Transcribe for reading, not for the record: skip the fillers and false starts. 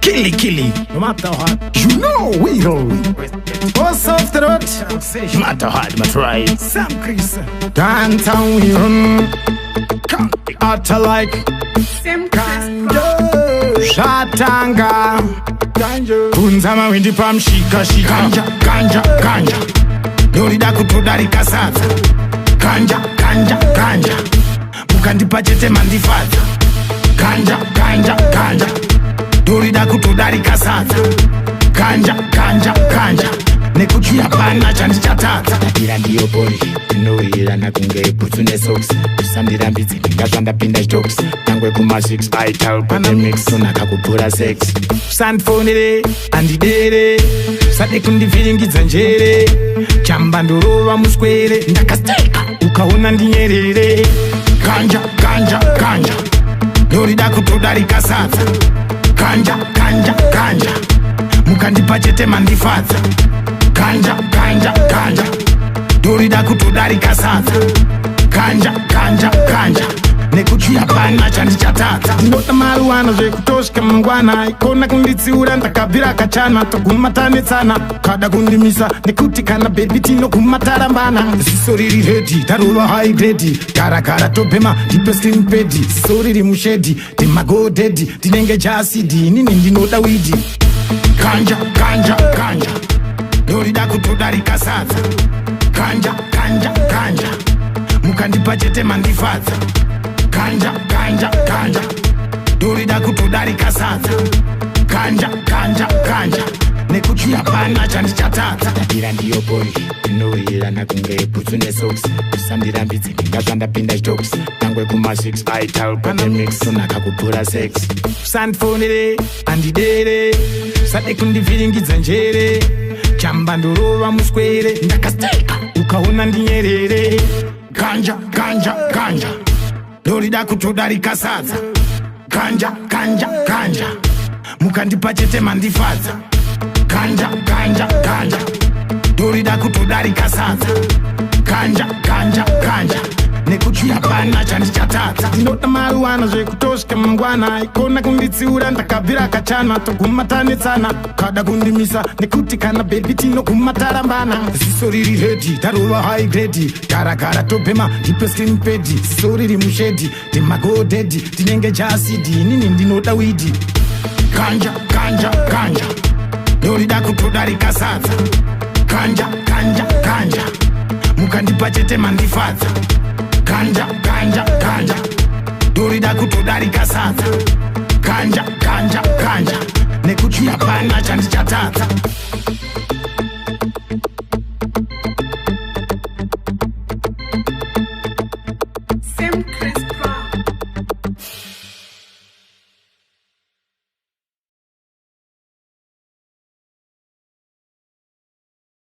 Killy, no matter what. You know we roll. What's off the road? No matter what, but right. Sam Chris. Downtown we run. Utter like Sam Chris. Shatanga. Kunzama windi pam shika. Ganja. Dorida kutodarika sasa. Ganja. Mukandipa chete mandifadza. Ganja. Dorida kutodarika sasa. Ganja. Nekuti hapana chandichatatsa. Ndira ndiyo bori inohira nakunge butsu nesocks. Usandirambidzi ndingazvandapinda jokes. Nangwe kuma6 aital pane mix. Sonaka kupura sex. Usandifonere andidere. Sade kundivhiringidza njere. Chamba ndorova muswere. Ndakasteka ukaona ndinyerere. Ganja. Dorida kutodarika sasa. Ganja. Mukandipa chete mandifadza. Ganja. Dorida kutodarika sasa. Ganja. Nekuti hapana chandichatatsa. Ndinota maruwana zvekutosvika mangwana. Ikona kunditsiura ndakabvira kachana. Toguma tanetsana kada kundimisa. Nekuti kana baby tinoguma tarambana. Ziso riri ready tarova high grade. Gara tobhema ndipe slim pedi. Ziso riri mushedi timagodedi. Tinenge jasidi inini ndinoda widi. Ganja. Dorida kutodarika sasa. Ganja. Mukandipa chete mandifadza. Ganja. Dorida kutodarika sasa. Ganja. Nekuti hapana chandichatatsa. Ndira ndiyo bori inohira nakunge butsu nesocks. Usandirambidzi ndingazvandapinda jokes. Nangwe kuma6 aital pane mix. Sonaka kupura sex. Usandifonere andidere. Sade kundivhiringidza njere. Chamba ndorova muswere. Ndakasteka ukaona ndinyerere. Ganja. Dorida kutodarika sasa. Ganja. Mukandipa chete mandifadza. Ganja. Dorida kutodarika sasa. Ganja. Nekuti hapana chandichatatsa. Ndinota maruwana zvekutosvika mangwana. Ikona kunditsiura ndakabvira kachana. Toguma tanetsana kada kundimisa. Nekuti kana baby tinoguma tarambana. Ziso riri ready tarova high grade. Gara tobhema ndipe slim pedi. Ziso riri mushedi timagodedi. Tinenge jasidi inini ndinoda widi. Ganja. Dorida kutodarika sasa. Ganja. Mukandipa chete mandifadza. Ganja. Dorida kutodarika sasa. Ganja. Nekuti hapana chandichatatsa.